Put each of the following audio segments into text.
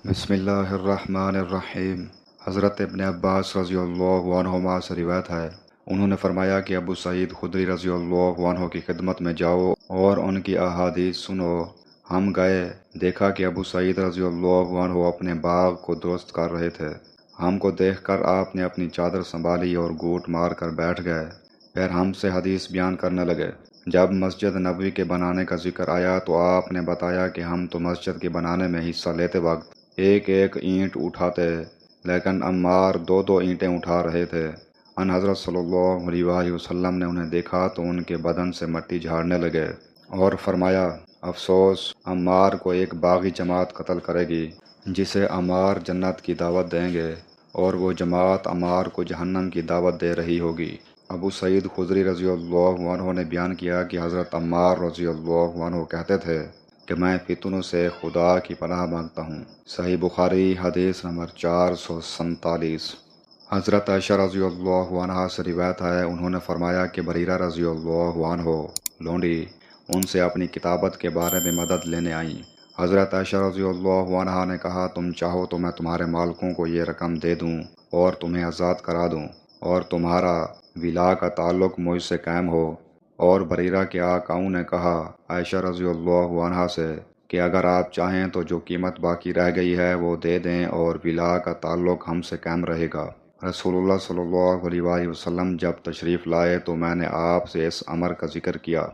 بسم اللہ الرحمن الرحیم۔ حضرت ابن عباس رضی اللہ عنہما سے روایت ہے، انہوں نے فرمایا کہ ابو سعید خدری رضی اللہ عنہ کی خدمت میں جاؤ اور ان کی احادیث سنو۔ ہم گئے، دیکھا کہ ابو سعید رضی اللہ عنہ اپنے باغ کو درست کر رہے تھے۔ ہم کو دیکھ کر آپ نے اپنی چادر سنبھالی اور گھوٹ مار کر بیٹھ گئے، پھر ہم سے حدیث بیان کرنے لگے۔ جب مسجد نبوی کے بنانے کا ذکر آیا تو آپ نے بتایا کہ ہم تو مسجد کے بنانے میں حصہ لیتے وقت ایک ایک اینٹ اٹھاتے، لیکن عمار دو دو اینٹیں اٹھا رہے تھے۔ ان حضرت صلی اللہ علیہ وسلم نے انہیں دیکھا تو ان کے بدن سے مٹی جھاڑنے لگے اور فرمایا، افسوس، عمار کو ایک باغی جماعت قتل کرے گی جسے عمار جنت کی دعوت دیں گے، اور وہ جماعت عمار کو جہنم کی دعوت دے رہی ہوگی۔ ابو سعید خدری رضی اللہ عنہ نے بیان کیا کہ حضرت عمار رضی اللہ عنہ کہتے تھے کہ میں فتنوں سے خدا کی پناہ مانگتا ہوں۔ صحیح بخاری حدیث نمبر 447۔ حضرت عائشہ رضی اللہ عنہا سے روایت ہے، انہوں نے فرمایا کہ بریرہ رضی اللہ عنہ لونڈی ان سے اپنی کتابت کے بارے میں مدد لینے آئیں۔ حضرت عائشہ رضی اللہ عنہا نے کہا، تم چاہو تو میں تمہارے مالکوں کو یہ رقم دے دوں اور تمہیں آزاد کرا دوں اور تمہارا ولا کا تعلق مجھ سے قائم ہو۔ اور بریرہ کے آقاؤں نے کہا عائشہ رضی اللہ عنہا سے کہ اگر آپ چاہیں تو جو قیمت باقی رہ گئی ہے وہ دے دیں اور ولا کا تعلق ہم سے قائم رہے گا۔ رسول اللہ صلی اللہ علیہ وسلم جب تشریف لائے تو میں نے آپ سے اس امر کا ذکر کیا۔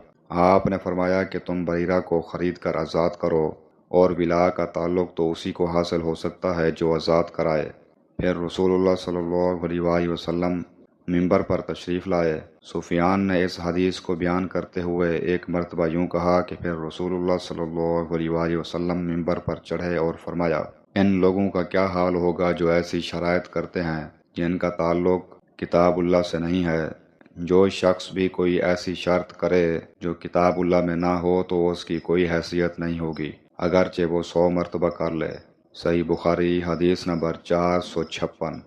آپ نے فرمایا کہ تم بریرہ کو خرید کر آزاد کرو، اور ولا کا تعلق تو اسی کو حاصل ہو سکتا ہے جو آزاد کرائے۔ پھر رسول اللہ صلی اللہ علیہ وسلم ممبر پر تشریف لائے۔ سفیان نے اس حدیث کو بیان کرتے ہوئے ایک مرتبہ یوں کہا کہ پھر رسول اللہ صلی اللہ علیہ وسلم ممبر پر چڑھے اور فرمایا، ان لوگوں کا کیا حال ہوگا جو ایسی شرائط کرتے ہیں جن کا تعلق کتاب اللہ سے نہیں ہے۔ جو شخص بھی کوئی ایسی شرط کرے جو کتاب اللہ میں نہ ہو تو اس کی کوئی حیثیت نہیں ہوگی، اگرچہ وہ 100 مرتبہ کر لے۔ صحیح بخاری حدیث نمبر 456۔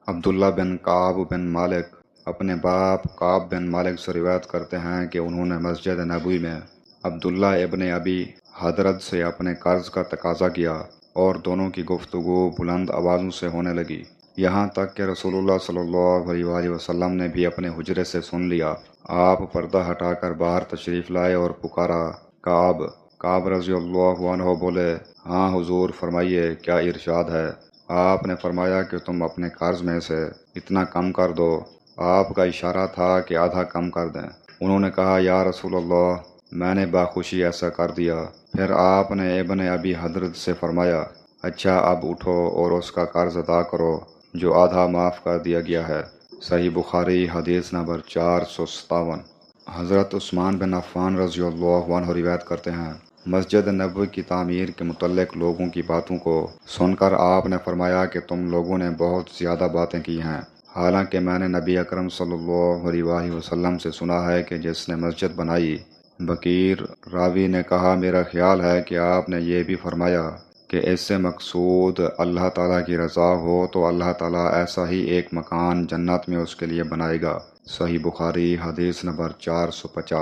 عبداللہ بن کعب بن مالک اپنے باپ کعب بن مالک سے روایت کرتے ہیں کہ انہوں نے مسجد نبوی میں عبداللہ ابن ابی حضرت سے اپنے قرض کا تقاضا کیا، اور دونوں کی گفتگو بلند آوازوں سے ہونے لگی، یہاں تک کہ رسول اللہ صلی اللہ علیہ وسلم نے بھی اپنے حجرے سے سن لیا۔ آپ پردہ ہٹا کر باہر تشریف لائے اور پکارا، کعب۔ کعب رضی اللہ عنہ بولے، ہاں حضور، فرمائیے، کیا ارشاد ہے؟ آپ نے فرمایا کہ تم اپنے قرض میں سے اتنا کم کر دو۔ آپ کا اشارہ تھا کہ آدھا کم کر دیں۔ انہوں نے کہا، یا رسول اللہ، میں نے باخوشی ایسا کر دیا۔ پھر آپ نے ابن ابی حضرت سے فرمایا، اچھا اب اٹھو اور اس کا قرض ادا کرو جو آدھا معاف کر دیا گیا ہے۔ صحیح بخاری حدیث نمبر 457۔ حضرت عثمان بن عفان رضی اللہ عنہ روایت کرتے ہیں، مسجد نبوی کی تعمیر کے متعلق لوگوں کی باتوں کو سن کر آپ نے فرمایا کہ تم لوگوں نے بہت زیادہ باتیں کی ہیں، حالانکہ میں نے نبی اکرم صلی اللہ علیہ وسلم سے سنا ہے کہ جس نے مسجد بنائی۔ بکیر راوی نے کہا، میرا خیال ہے کہ آپ نے یہ بھی فرمایا کہ اس سے مقصود اللہ تعالیٰ کی رضا ہو تو اللہ تعالیٰ ایسا ہی ایک مکان جنت میں اس کے لیے بنائے گا۔ صحیح بخاری حدیث نمبر 450۔